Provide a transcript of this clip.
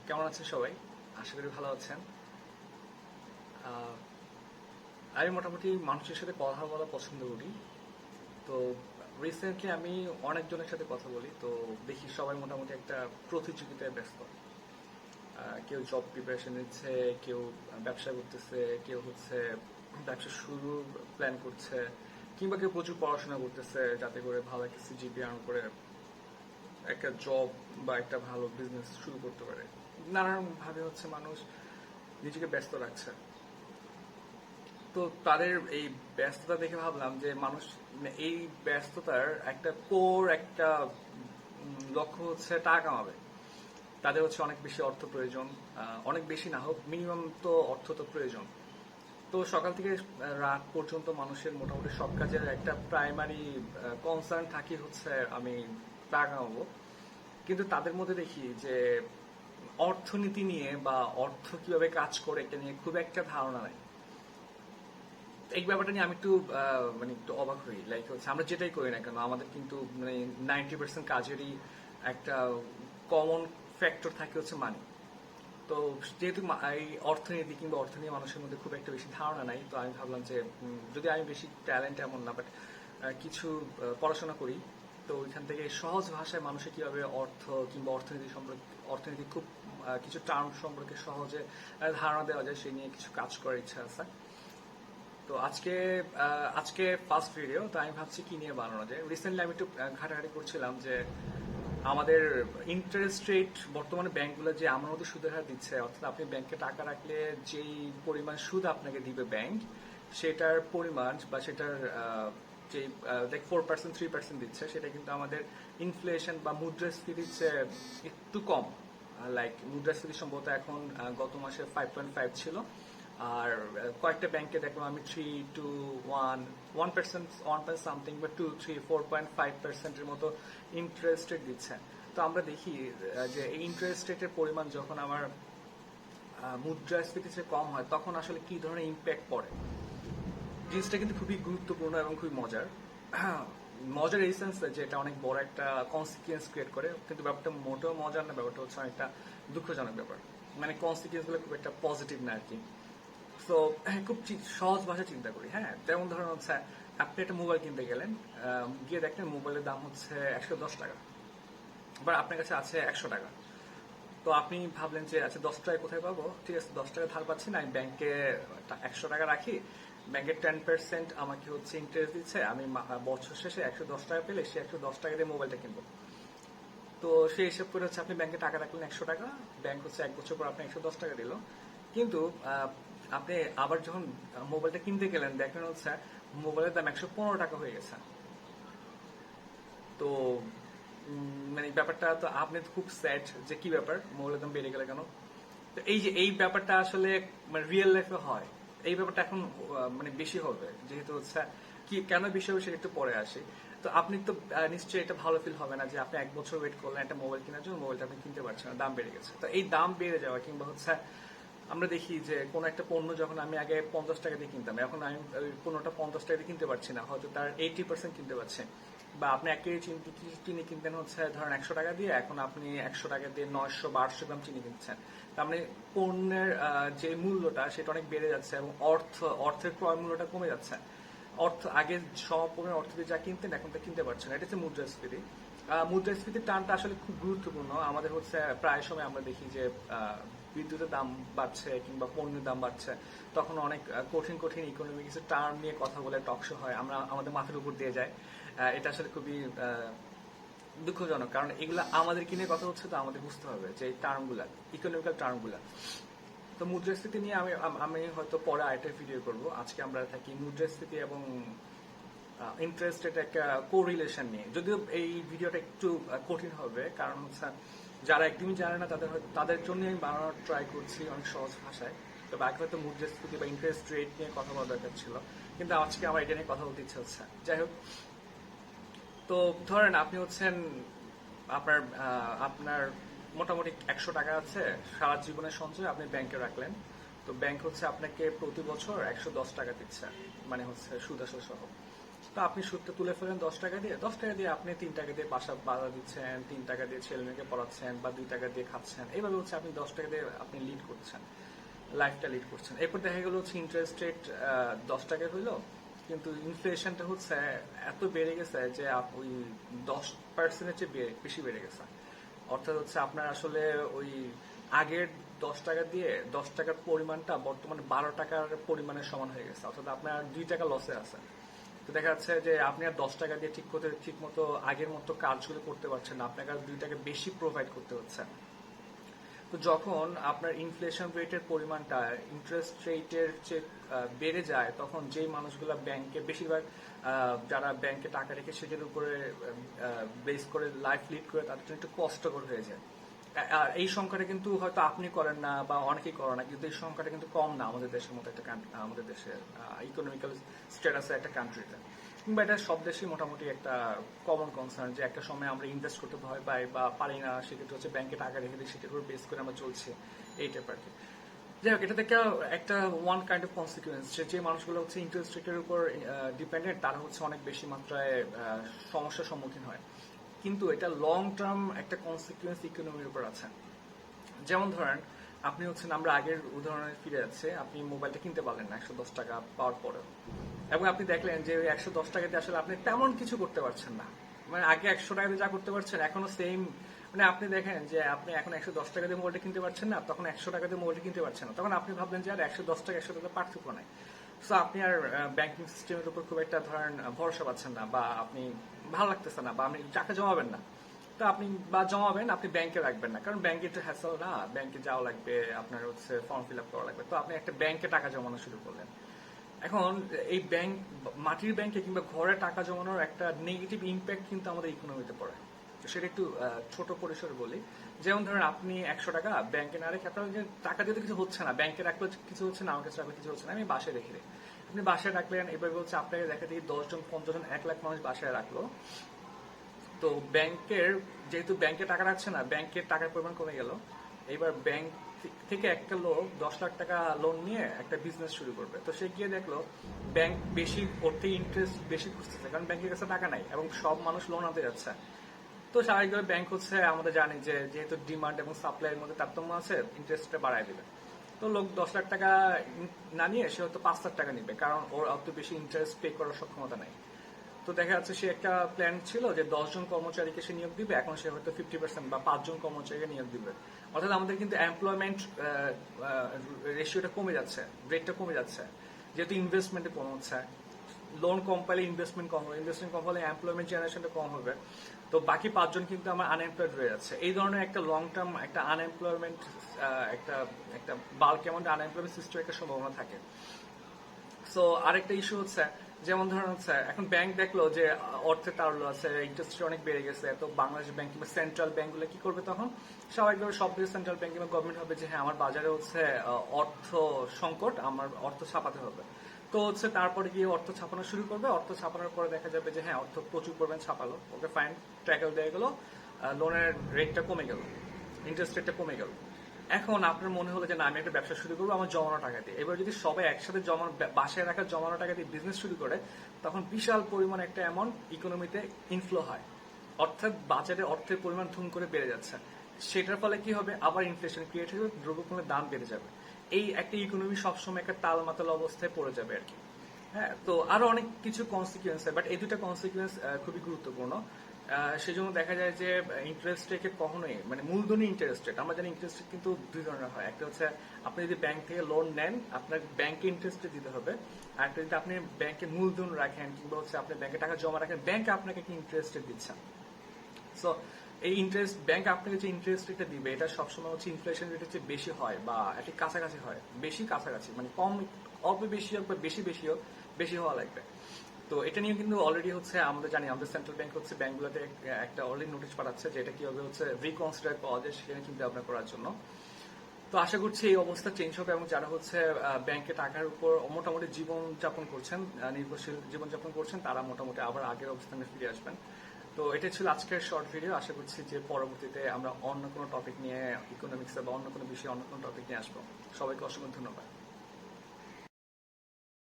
কেমন আছেন সবাই? আশা করি ভালো আছেন। আহ, আমি মোটামুটি মানুষের সাথে কথা বলা পছন্দ করি। তো রিসেন্টলি আমি অনেকজনের সাথে কথা বলি, তো দেখি সবাই মোটামুটি একটা প্রতিযোগিতায় ব্যস্ত। কেউ জব প্রিপারেশন নিচ্ছে, কেউ ব্যবসা করতেছে, কেউ হচ্ছে ব্যবসা শুরু প্ল্যান করছে, কিংবা কেউ প্রচুর পড়াশোনা করতেছে যাতে করে ভালো একটা সিজিপিএ আর্ন করে একটা জব বা একটা ভালো বিজনেস শুরু করতে পারে। নানান ভাবে হচ্ছে মানুষ নিজেকে ব্যস্ত রাখছে। তো তাদের এই ব্যস্ততা দেখে ভাবলাম যে মানুষ এই ব্যস্ততার একটা কোর একটা লক্ষ্য হচ্ছে টাকা কামাবে। তাদের হচ্ছে অনেক বেশি অর্থ প্রয়োজন, অনেক বেশি না হোক মিনিমাম তো অর্থ তো প্রয়োজন। তো সকাল থেকে রাত পর্যন্ত মানুষের মোটামুটি সব কাজের একটা প্রাইমারি কনসার্ন থাকি হচ্ছে আমি টাকা কামাবো। কিন্তু তাদের মধ্যে দেখি যে অর্থনীতি নিয়ে বা অর্থ কিভাবে কাজ করে এটা নিয়ে খুব একটা ধারণা নাই। এই ব্যাপারটা নিয়ে আমি একটু মানে একটু অবাক হই। লাইক হচ্ছে আমরা যেটাই করি না কেন আমাদের কিন্তু মানে 90% কাজেরই একটা কমন ফ্যাক্টর থাকে হচ্ছে মানি। তো যেহেতু এই অর্থনীতি কিংবা অর্থ নিয়ে মানুষের মধ্যে খুব একটা বেশি ধারণা নাই, তো আমি ভাবলাম যে যদি আমি বেশি ট্যালেন্ট এমন না, বাট কিছু পড়াশোনা করি, তো ওইখান থেকে সহজ ভাষায় মানুষের কিভাবে অর্থ কিংবা অর্থনীতি সম্পর্কে অর্থনীতি খুব কিছু টার্ম সম্পর্কে সহজে ধারণা দেওয়া যায় সেই নিয়ে কিছু কাজ করার ইচ্ছা আছে। তো আজকে ফার্স্ট ভিডিও, তো আমি ভাবছি কি নিয়ে বানানো যায়। রিসেন্টলি আমি একটু ঘাটাঘাটি করছিলাম যে আমাদের ইন্টারেস্ট রেট বর্তমানে ব্যাংকগুলো যে আমার মতো সুদের হার দিচ্ছে, অর্থাৎ আপনি ব্যাংকে টাকা রাখলে যেই পরিমাণ সুদ আপনাকে দিবে ব্যাংক, সেটার পরিমাণ বা সেটার যে লাইক 4% 3% দিচ্ছে, সেটা কিন্তু আমাদের ইনফ্লেশন বা মুদ্রাস্ফীতির চেয়ে একটু কম। লাইক মুদ্রাস্ফীতি সম্ভবত এখন গত মাসে 5.5 ছিল। আর কয়েকটা ব্যাংকে দেখলাম আমি 3 to 1% 1 সামথিং বা 2 3 4.5%-এর মতো ইন্টারেস্ট রেট দিচ্ছে। তো আমরা দেখি যে এই ইন্টারেস্ট রেটের পরিমাণ যখন আমার মুদ্রাস্ফীতির চেয়ে কম হয় তখন আসলে কি ধরনের ইম্প্যাক্ট পড়ে। জিনিসটা কিন্তু খুবই গুরুত্বপূর্ণ এবং খুবই মজার। মজার এই সেন্সে যে এটা অনেক বড় একটা কনসিকুয়েন্স ক্রিয়েট করে, কিন্তু ব্যাপারটা মোটেও মজার না, ব্যাপারটা হচ্ছে অনেকটা দুঃখজনক ব্যাপার। মানে কনসিকুয়েন্স গুলো খুব একটা পজিটিভ না আর কি। তো খুব সহজ ভাষায় চিন্তা করি। হ্যাঁ, যেমন ধরুন হচ্ছে আপনি একটা মোবাইল কিনতে গেলেন, গিয়ে দেখলেন মোবাইলের দাম হচ্ছে 110 টাকা, বা আপনার কাছে আছে 100 টাকা। তো আপনি ভাবলেন যে আচ্ছা 10 টাকা কোথায় পাবো, ঠিক আছে 10 টাকা ধার পাচ্ছি না, আমি ব্যাংকে 100 টাকা রাখি, ব্যাংকের 10% আমাকে হচ্ছে ইন্টারেস্ট দিচ্ছে, আমি বছর শেষে 110 টাকা পেলে সে 110 টাকা দিয়ে মোবাইলটা কিনবো। তো সেই হিসাব করে হচ্ছে আপনি ব্যাংকে টাকা রাখলেন 100 টাকা, ব্যাংক হচ্ছে 1 বছর পর আপনি 110 টাকা দিল। কিন্তু আপনি আবার যখন মোবাইলটা কিনতে গেলেন দেখলেন হচ্ছে মোবাইলের দাম 115 টাকা হয়ে গেছে। তো মানে ব্যাপারটা তো আপনি তো খুব স্যাড যে কি ব্যাপার মোবাইলের দাম বেড়ে গেলে কেন। তো এই যে এই ব্যাপারটা আসলে মানে রিয়েল লাইফে হয়, এই ব্যাপারটা এখন মানে বেশি হবে যেহেতু হচ্ছে কি কেন বেশি হবে সেটা একটু পরে আসি। তো আপনি তো নিশ্চয়ই এটা ভালো ফিল হবে না যে আপনি 1 বছর ওয়েট করলেন একটা মোবাইল কেনার জন্য, মোবাইলটা আপনি কিনতে পারছেন না, দাম বেড়ে গেছে। তো এই দাম বেড়ে যাওয়া কিংবা হচ্ছে আমরা দেখি যে কোনো একটা পণ্য যখন আমি আগে 50 টাকা দিয়ে কিনতাম, এখন আমি ওই পণ্যটা 50 টাকা দিয়ে কিনতে পারছি না, হয়তো তার 80% কিনতে পারছি। বা আপনি 1 কেজি চিনি কিনতেন হচ্ছে ধরেন 100 টাকা দিয়ে, এখন আপনি 100 টাকা দিয়ে 900 বা 800 গ্রাম চিনি কিনছেন। তার মানে পণ্যের যে মূল্যটা সেটা অনেক বেড়ে যাচ্ছে এবং অর্থের ক্রয় মূল্যটা কমে যাচ্ছে। অর্থ আগে সমপরিমাণ অর্থ দিয়ে যা কিনতেন এখন তা কিনতে পারছেন না, এটা হচ্ছে মুদ্রাস্ফীতি। মুদ্রাস্ফীতির টার্মটা আসলে খুব গুরুত্বপূর্ণ। আমাদের হচ্ছে প্রায় সময় আমরা দেখি যে বিদ্যুতের দাম বাড়ছে কিংবা পণ্যের দাম বাড়ছে, তখন অনেক কঠিন কঠিন ইকোনমিক্সের টার্ম নিয়ে কথা বলে টকশো হয়, আমরা আমাদের মাথার উপর দিয়ে যায়। এটা আসলে খুবই দুঃখজনক, কারণ এগুলো আমাদের কিনে কথা হচ্ছে, তো আমাদের বুঝতে হবে যে এই টার্মগুলা, ইকোনমিক্যাল টার্মগুলা। তো মুদ্রাস্ফীতি নিয়ে আমি আমি হয়তো পরে আরেকটা ভিডিও করব। আজকে আমরা থাকি মুদ্রাস্ফীতি এবং ইন্টারেস্ট রেট একটা কোরিলেশন নিয়ে। যদিও এই ভিডিওটা একটু কঠিন হবে, কারণ হচ্ছে যারা একদমই জানে না তাদের জন্য আমি বানানোর ট্রাই করছি অনেক সহজ ভাষায়। তবে আগে হয়তো মুদ্রাস্ফীতি বা ইন্টারেস্ট রেট নিয়ে কথা বলা দরকার ছিল, কিন্তু আজকে আমার এটা নিয়ে কথা বলতে ইচ্ছা হচ্ছে। যাই হোক, তো ধরেন আপনি হচ্ছেন আপনার আপনার মোটামুটি 100 টাকা আছে সারা জীবনের সঞ্চয়, আপনি ব্যাংকে রাখলেন। তো ব্যাংক হচ্ছে আপনাকে প্রতি বছর 110 টাকা দিচ্ছে, মানে হচ্ছে সুদ আসল সহ। তো আপনি সুদটা তুলে ফেলেন 10 টাকা দিয়ে, 10 টাকা দিয়ে আপনি 3 টাকা দিয়ে বাসা ভাড়া দিচ্ছেন, 3 টাকা দিয়ে ছেলে মেয়েকে পড়াচ্ছেন, বা 2 টাকা দিয়ে খাচ্ছেন। এইভাবে হচ্ছে আপনি 10 টাকা দিয়ে আপনি লিড করছেন, লাইফটা লিড করছেন। এরপর দেখা গেল হচ্ছে ইন্টারেস্ট রেট 10 টাকা হইলো, কিন্তু ইনফ্লেশনটা হচ্ছে এত বেড়ে গেছে যে ওই 10%-এর চেয়ে বেশি বেড়ে গেছে। অর্থাৎ হচ্ছে আপনার আসলে ওই আগের 10 টাকা দিয়ে 10 টাকার পরিমাণটা বর্তমানে 12 টাকার পরিমাণের সমান হয়ে গেছে। অর্থাৎ আপনার 2 টাকা লসে আছে। তো দেখা যাচ্ছে যে আপনি আর 10 টাকা দিয়ে ঠিক মতো আগের মতো কাজগুলো করতে পারছেন না, আপনাকে আর 2 টাকা বেশি প্রোভাইড করতে হচ্ছে। তো যখন আপনার ইনফ্লেশন রেটের পরিমাণটা ইন্টারেস্ট রেটের চেয়ে বেড়ে যায়, তখন যেই মানুষগুলো ব্যাংকে বেশিরভাগ যারা ব্যাংকে টাকা রেখে সেটার উপরে বেস করে লাইফ লিড করে, তাদের জন্য একটু কষ্টকর হয়ে যায়। আর এই সংখ্যাটা কিন্তু হয়তো আপনি করেন না বা অনেকেই করে না, কিন্তু এই সংখ্যাটা কিন্তু কম না আমাদের দেশের মতো একটা আমাদের দেশের ইকোনমিক্যাল স্ট্যাটাসের একটা কান্ট্রিতে, কিংবা এটা সব দেশেই মোটামুটি একটা কমন কনসার্ন যে একটা সময় আমরা ইনভেস্ট করতে ভয় পাই বা পারি না, সেক্ষেত্রে হচ্ছে ব্যাংকে টাকা রেখে দিই, সেটার উপর বেস করে আমরা চলছি, এই টাইপ আর কি। যাই হোক, এটা থেকে একটা ওয়ান কাইন্ড অফ কনসিকুয়েন্স যে মানুষগুলো হচ্ছে ইন্টারেস্ট রেটের উপর ডিপেন্ডেন্ট, তারা হচ্ছে অনেক বেশি মাত্রায় সমস্যার সম্মুখীন হয়। কিন্তু এটা লং টার্ম একটা কনসিকুয়েন্স ইকোনমির উপর আছে। যেমন ধরেন আপনি হচ্ছেন, আমরা আগের উদাহরণে ফিরে যাচ্ছে, আপনি মোবাইলটা কিনতে পারলেন না 110 টাকা পাওয়ার পরেও, এবং আপনি দেখলেন যে 110 টাকাতে আসলে আপনি তেমন কিছু করতে পারছেন না। মানে আগে 100 টাকা দিয়ে যা করতে পারছেন এখনো সেম। মানে আপনি দেখেন যে আপনি এখন 110 টাকা দিয়ে মোবাইলটা কিনতে পারছেন না, তখন 100 টাকা দিয়ে মোবাইলটা কিনতে পারছেন না, তখন আপনি ভাবলেন যে আর 110 টাকা 100 টাকা পার্থক্য নাই। সো আপনি আর ব্যাংকিং সিস্টেমের উপর খুব একটা ধরেন ভরসা পাচ্ছেন না, বা আপনি ভালো লাগতেছে না, বা আপনি টাকা জমাবেন না। তো আপনি বা জমাবেন, আপনি ব্যাংকে রাখবেন না, কারণ ব্যাংকে একটু হ্যাসেল না, ব্যাংকে যাওয়া লাগবে, আপনার হচ্ছে ফর্ম ফিল আপ করা লাগবে। তো আপনি একটা ব্যাংকে টাকা জমানো শুরু করলেন। এখন এই ব্যাংক, মাটির ব্যাংকে কিংবা ঘরে টাকা জমানোর একটা নেগেটিভ ইম্প্যাক্ট কিন্তু আমাদের ইকোনমিতে পড়ে। তো সেটা একটু ছোট পরিসরে বলি। যেমন ধরেন আপনি 100 টাকা ব্যাংকে না রেখে, আপনার যে টাকা দিয়ে তো কিছু হচ্ছে না, ব্যাংকে রাখলে কিছু হচ্ছে না, আমার কাছে রাখলে কিছু হচ্ছে না, আমি বাসায় রেখে দিই। আপনি বাসায় রাখলেন, এবার হচ্ছে আপনাকে দেখা দিই 10 জন 50 জন 1 লাখ মানুষ বাসায় রাখলো। তো ব্যাংকের, যেহেতু ব্যাংকে টাকা রাখছে না, ব্যাংকের টাকার পরিমাণ কমে গেল। এবার ব্যাংক থেকে একটা লোক 10 লাখ টাকা লোন নিয়ে একটা বিজনেস শুরু করবে। তো সে গিয়ে দেখলো ব্যাংক বেশি, ওর থেকে ইন্টারেস্ট বেশি খুঁজতেছে, কারণ ব্যাংকের কাছে টাকা নাই এবং সব মানুষ লোন আনতে যাচ্ছে। তো স্বাভাবিকভাবে ব্যাংক হচ্ছে, আমরা জানি যে যেহেতু ডিমান্ড এবং সাপ্লাইয়ের মধ্যে তারতম্য আছে, ইন্টারেস্টটা বাড়ায় দিবে। তো লোক 10 লাখ টাকা না নিয়ে সে হয়তো 5 লাখ টাকা নিবে, কারণ ওর অত বেশি ইন্টারেস্ট পে করার সক্ষমতা নেই। তো দেখা যাচ্ছে সে একটা প্ল্যান ছিল যে 10 জন কর্মচারীকে সে নিয়োগ দিবে, এখন সে হয়তো 50% বা 5 জন কর্মচারীকে নিয়োগ দিবে। অর্থাৎ আমাদের কিন্তু এমপ্লয়মেন্ট রেশিওটা কমে যাচ্ছে, রেটটা কমে যাচ্ছে, যেহেতু ইনভেস্টমেন্টে কম হচ্ছে। লোন কম পাইলে ইনভেস্টমেন্ট কম হবে, ইনভেস্টমেন্ট কম হলে এমপ্লয়মেন্ট জেনারেশনটা কম হবে। তো বাকি 5 জন কিন্তু আমার আনএমপ্লয়েড রয়ে যাচ্ছে। এই ধরনের একটা লং টার্ম একটা আনএমপ্লয়মেন্ট, একটা একটা বাল্ক অ্যামাউন্ট আনএমপ্লয়মেন্ট সিস্টেমের একটা সম্ভাবনা থাকে। সো আরেকটা ইস্যু হচ্ছে, যেমন ধরেন হচ্ছে এখন ব্যাংক দেখলো যে অর্থে তারল্য আছে, ইন্টারেস্ট অনেক বেড়ে গেছে, তো বাংলাদেশ ব্যাংক কিংবা সেন্ট্রাল ব্যাংকগুলো কি করবে তখন? স্বাভাবিকভাবে সব দেশের সেন্ট্রাল ব্যাংক কিংবা গভর্নমেন্ট হবে যে হ্যাঁ, আমার বাজারে হচ্ছে অর্থ সংকট, আমার অর্থ ছাপাতে হবে। তো হচ্ছে তারপরে গিয়ে অর্থ ছাপানো শুরু করবে। অর্থ ছাপানোর পরে দেখা যাবে যে হ্যাঁ, অর্থ প্রচুর পরিমাণ ছাপালো, ওকে ফাইন, ট্যাকেল দেওয়া গেলো, লোনের রেটটা কমে গেল, ইন্টারেস্ট রেটটা কমে গেল। এখন আপনার মনে হলো যে না, আমি একটা ব্যবসা শুরু করবো আমার জমানো টাকা দিয়ে। এবার যদি সবাই একসাথে বাসায় রাখা জমানো টাকা দিয়ে বিজনেস শুরু করে, তখন বিশাল পরিমাণ একটা অ্যামাউন্ট ইকোনমিতে ইনফ্লো হয়, অর্থাৎ বাজারে অর্থের পরিমাণ ধুম করে বেড়ে যাচ্ছে। সেটার ফলে কি হবে, আবার ইনফ্লেশন ক্রিয়েট হবে, দ্রব্যপণ্যের দাম বেড়ে যাবে। এই একটা ইকোনমি সবসময় একটা তালমাতাল অবস্থায় পড়ে যাবে আর কি। হ্যাঁ, তো আরো অনেক কিছু কনসিকুয়েন্স হয়, বাট এই দুটা কনসিকুয়েন্স খুবই গুরুত্বপূর্ণ। সেজন্য দেখা যায় যে ইন্টারেস্ট রেটে কখনোই, মানে মূলধনী ইন্টারেস্ট রেট, আমরা জানি ইন্টারেস্ট রেট কিন্তু দুই ধরনের হয়। একটা হচ্ছে আপনি যদি ব্যাংক থেকে লোন নেন, আপনার ব্যাংকে ইন্টারেস্ট দিতে হবে। আর একটা যদি আপনি ব্যাংকে মূলধন রাখেন কিংবা হচ্ছে আপনি ব্যাংকে টাকা জমা রাখেন, ব্যাংক আপনাকে কি ইন্টারেস্ট দিচ্ছে। সো এই ইন্টারেস্ট, ব্যাংক আপনাকে যে ইন্টারেস্ট রেটটা দিবে, এটা সবসময় হচ্ছে ইনফ্লেশন রেটের চেয়ে বেশি হয়, বা একটি কাছাকাছি হয়, বেশি কাছাকাছি, মানে কম, অল্প বেশি হোক বা বেশি বেশি হোক, বেশি হওয়া লাগবে। তো এটা নিয়ে কিন্তু অলরেডি হচ্ছে আমরা জানি, আমাদের সেন্ট্রাল ব্যাংক হচ্ছে ব্যাংকগুলোতে একটা অলরেডি নোটিশ পাঠাচ্ছে যে এটা কিভাবে হচ্ছে রিকনসিডার পাওয়া যায়, সেখানে চিন্তা ভাবনা করার জন্য। তো আশা করছি এই অবস্থা চেঞ্জ হবে, এবং যারা হচ্ছে ব্যাংকে টাকার উপর মোটামুটি জীবনযাপন করছেন, নির্ভরশীল জীবনযাপন করছেন, তারা মোটামুটি আবার আগের অবস্থানে ফিরে আসবেন। তো এটা ছিল আজকের শর্ট ভিডিও। আশা করছি যে পরবর্তীতে আমরা অন্য কোনো টপিক নিয়ে, ইকোনমিক্স বা অন্য কোনো বিষয়ে অন্য কোনো টপিক নিয়ে আসবো। সবাইকে অসংখ্য ধন্যবাদ।